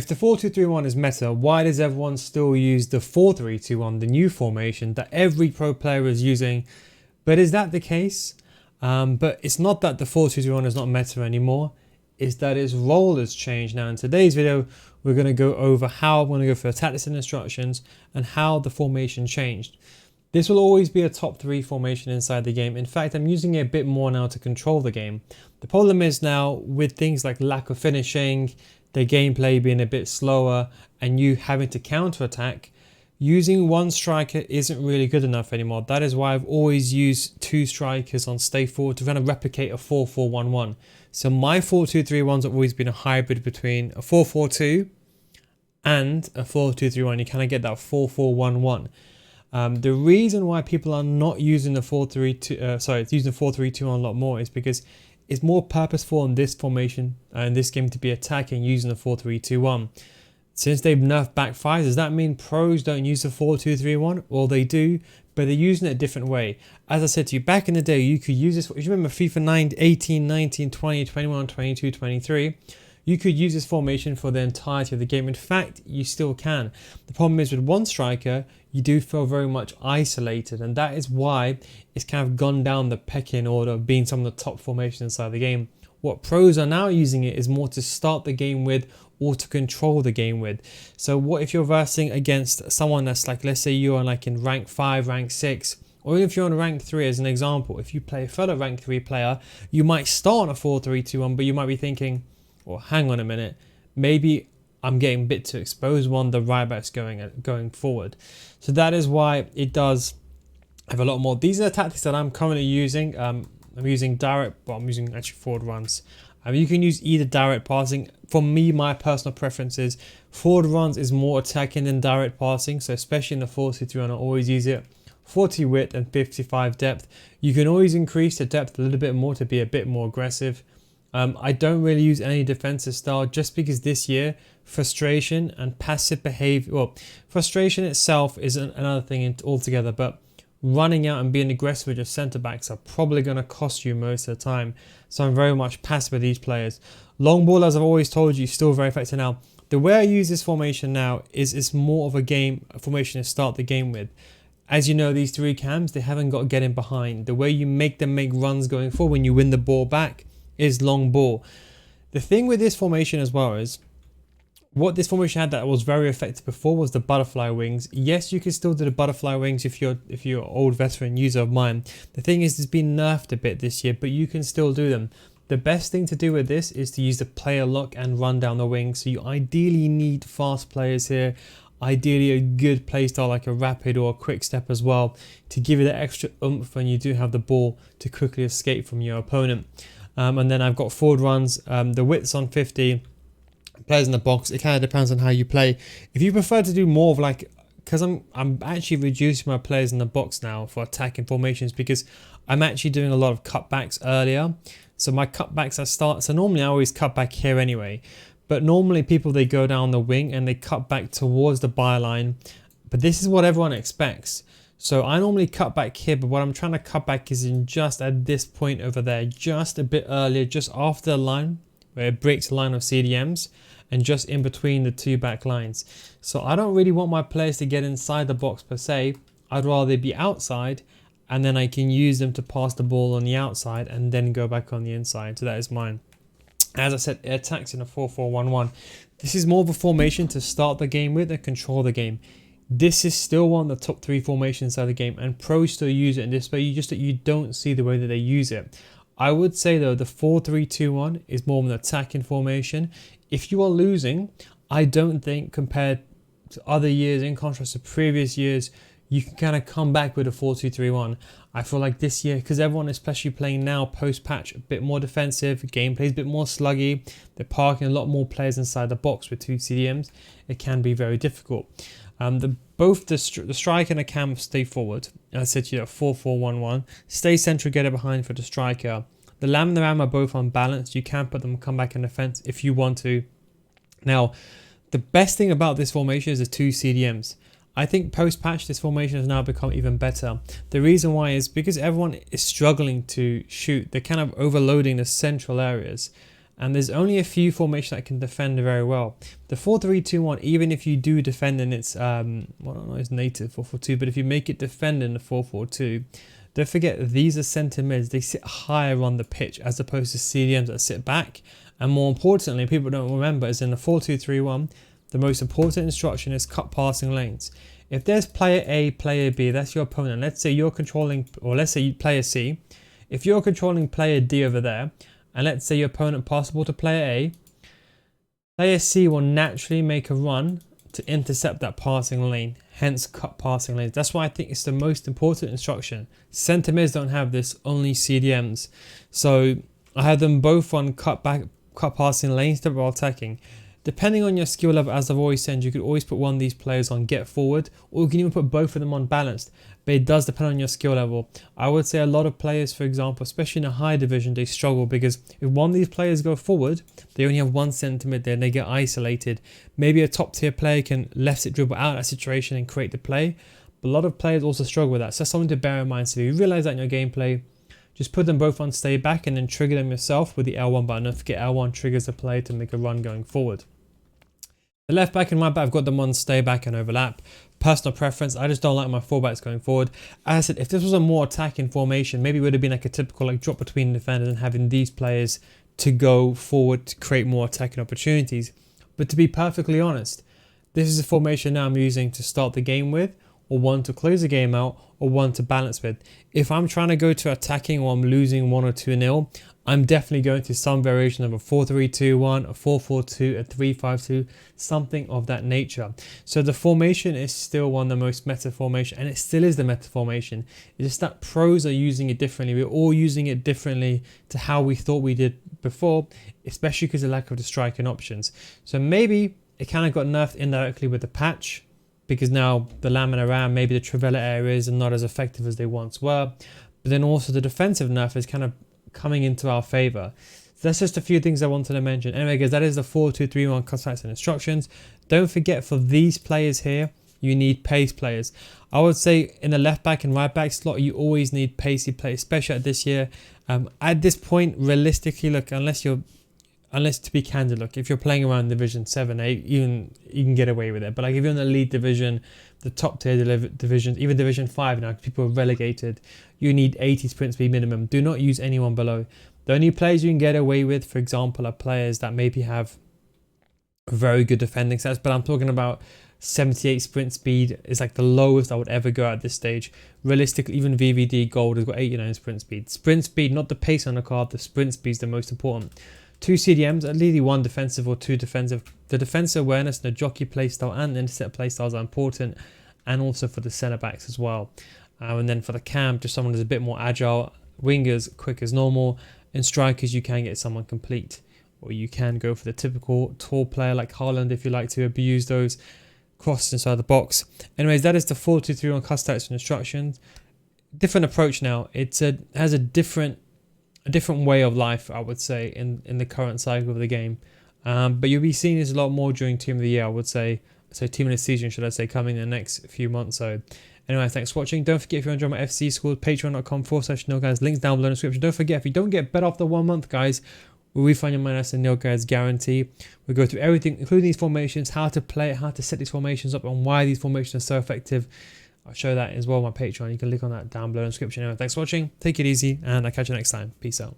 If the 4-2-3-1 is meta, why does everyone still use the 4-3-2-1, the new formation that every pro player is using? But is that the case? But it's not that the 4-2-3-1 is not meta anymore. It's that its role has changed. Now in today's video, we're going to go over how I'm going to go for the tactics and instructions and how the formation changed. This will always be a top 3 formation inside the game. In fact, I'm using it a bit more now to control the game. The problem is now with things like lack of finishing, the gameplay being a bit slower, and you having to counter-attack, using one striker isn't really good enough anymore. That is why I've always used 2 strikers on stay forward to kind of replicate a 4-4-1-1. So my 4-2-3-1's have always been a hybrid between a 4-4-2 and a 4-2-3-1. You kind of get that 4-4-1-1. The reason why people are not using the 4-3-2, using 4-3-2 a lot more is because it's more purposeful in this formation in this game to be attacking using the 4-3-2-1. Since they've nerfed back 5, does that mean pros don't use the 4-2-3-1? Well, they do, but they're using it a different way. As I said to you, back in the day, you could use this. If you remember FIFA 9, 18, 19, 20, 21, 22, 23, you could use this formation for the entirety of the game. In fact, you still can. The problem is with one striker, you do feel very much isolated, and that is why it's kind of gone down the pecking order of being some of the top formations inside the game. What pros are now using it is more to start the game with or to control the game with. So what if you're versing against someone that's like, let's say you are like in rank 5, rank 6, or even if you're on rank 3 as an example, if you play a fellow rank 3 player, you might start on a 4-3-2-1, but you might be thinking, well, hang on a minute, maybe I'm getting a bit too exposed when the right back's going forward. So that is why it does have a lot more. These are the tactics that I'm currently using. I'm using direct, but I'm using actually forward runs. You can use either direct passing. For me, my personal preference is forward runs is more attacking than direct passing. So especially in the 4-2-3-1, I always use it. 40 width and 55 depth. You can always increase the depth a little bit more to be a bit more aggressive. I don't really use any defensive style just because this year frustration and passive behavior, well, frustration itself is another thing altogether, but running out and being aggressive with your centre backs are probably going to cost you most of the time. So I'm very much passive with these players. Long ball, as I've always told you, is still very effective now. The way I use this formation now is it's more of a formation to start the game with. As you know, these 3 cams, they haven't got to get in behind. The way you make them make runs going forward when you win the ball back is long ball. The thing with this formation as well is what this formation had that was very effective before was the butterfly wings. Yes, you can still do the butterfly wings if you're an old veteran user of mine. The thing is, it's been nerfed a bit this year, but you can still do them. The best thing to do with this is to use the player lock and run down the wing. So you ideally need fast players here. Ideally a good playstyle like a rapid or a quick step as well to give you that extra oomph when you do have the ball to quickly escape from your opponent. And then I've got forward runs, the width's on 50, players in the box. It kind of depends on how you play. If you prefer to do more of like, because I'm actually reducing my players in the box now for attacking formations because I'm actually doing a lot of cutbacks earlier. So my cutbacks so normally I always cut back here anyway, but normally people, they go down the wing and they cut back towards the byline, but this is what everyone expects. So I normally cut back here, but what I'm trying to cut back is in just at this point over there, just a bit earlier, just after the line where it breaks the line of CDMs and just in between the 2 back lines. So I don't really want my players to get inside the box per se. I'd rather they be outside and then I can use them to pass the ball on the outside and then go back on the inside. So that is mine. As I said, it attacks in a 4-4-1-1. This is more of a formation to start the game with and control the game. This is still one of the top 3 formations inside the game, and pros still use it in this way. You don't see the way that they use it. I would say though the 4-3-2-1 is more of an attacking formation. If you are losing, I don't think compared to other years, in contrast to previous years, you can kind of come back with a 4-2-3-1. I feel like this year, because everyone especially playing now post-patch, a bit more defensive, gameplay is a bit more sluggy, they're parking a lot more players inside the box with 2 CDMs, it can be very difficult. Both the striker and the cam stay forward. As I said to you, 4-4-1-1. Stay central, get it behind for the striker. The lamb and the ram are both unbalanced. You can put them come back in defense if you want to. Now, the best thing about this formation is the 2 CDMs. I think post-patch this formation has now become even better. The reason why is because everyone is struggling to shoot. They're kind of overloading the central areas. And there's only a few formations that can defend very well. The 4-3-2-1, even if you do defend in its well, it's native 4-4-2, but if you make it defend in the 4-4-2, don't forget these are centre mids. They sit higher on the pitch as opposed to CDMs that sit back. And more importantly, people don't remember, is in the 4-2-3-1, the most important instruction is cut passing lanes. If there's player A, player B, that's your opponent. Let's say you're controlling, or let's say player C. If you're controlling player D over there, and let's say your opponent passes the ball to player A, player C will naturally make a run to intercept that passing lane, hence cut passing lanes. That's why I think it's the most important instruction. Centre mids don't have this, only CDMs. So I have them both on cut passing lanes while attacking. Depending on your skill level, as I've always said, you could always put one of these players on get forward, or you can even put both of them on balanced. But it does depend on your skill level. I would say a lot of players, for example, especially in a high division, they struggle because if one of these players go forward, they only have one centre mid there and they get isolated. Maybe a top tier player can left it dribble out of that situation and create the play. But a lot of players also struggle with that. So that's something to bear in mind. So if you realise that in your gameplay, just put them both on stay back and then trigger them yourself with the L1 button. Don't forget L1 triggers the player to make a run going forward. The left back and right back, I've got them on stay back and overlap. Personal preference, I just don't like my fullbacks going forward. As I said, if this was a more attacking formation, maybe it would have been like a typical like drop between defenders and having these players to go forward to create more attacking opportunities. But to be perfectly honest, this is a formation now I'm using to start the game with, or one to close the game out, or one to balance with. If I'm trying to go to attacking or I'm losing 1 or 2-0, I'm definitely going to some variation of a 4-3-2-1, a 4-4-2, a 3-5-2, something of that nature. So the formation is still one of the most meta formation, and it still is the meta formation. It's just that pros are using it differently. We're all using it differently to how we thought we did before, especially because of the lack of the striking options. So maybe it kind of got nerfed indirectly with the patch, because now the Lamina around, maybe the Trivella areas are not as effective as they once were. But then also the defensive nerf is kind of coming into our favour. So that's just a few things I wanted to mention. Anyway guys, that is the 4-2-3-1 contacts and instructions. Don't forget, for these players here, you need pace players. I would say in the left back and right back slot, you always need pacey players, especially at this year. At this point, realistically, look, unless to be candid, look, if you're playing around Division 7, 8, you can get away with it. But like if you're in the lead division, the top tier divisions, even Division 5 now, people are relegated, you need 80 sprint speed minimum. Do not use anyone below. The only players you can get away with, for example, are players that maybe have very good defending stats, but I'm talking about 78 sprint speed is like the lowest I would ever go at this stage. Realistically, even VVD Gold has got 89 sprint speed. Sprint speed, not the pace on the card, the sprint speed is the most important. 2 CDMs, at least 1 defensive or 2 defensive. The defensive awareness, the jockey playstyle and the intercept playstyles are important, and also for the centre backs as well. And then for the cam, just someone who's a bit more agile. Wingers, quick as normal. And strikers, you can get someone complete. Or you can go for the typical tall player like Haaland if you like to abuse those crosses inside the box. Anyways, that is the 4-2-3-1 customized and instructions. Different approach now. It has a different way of life, I would say, in the current cycle of the game. But you'll be seeing this a lot more during Team of the Year, I would say. So Team of the Season, should I say, coming in the next few months. So anyway, thanks for watching. Don't forget, if you enjoy my FC School, patreon.com/Neil guys. Links down below in the description. Don't forget, if you don't get bet after 1 month, guys, we'll refund your money. That's a Neil guys guarantee. We go through everything, including these formations, how to play it, how to set these formations up, and why these formations are so effective. I'll show that as well on my Patreon. You can click on that down below in the description. Anyway, thanks for watching. Take it easy, and I'll catch you next time. Peace out.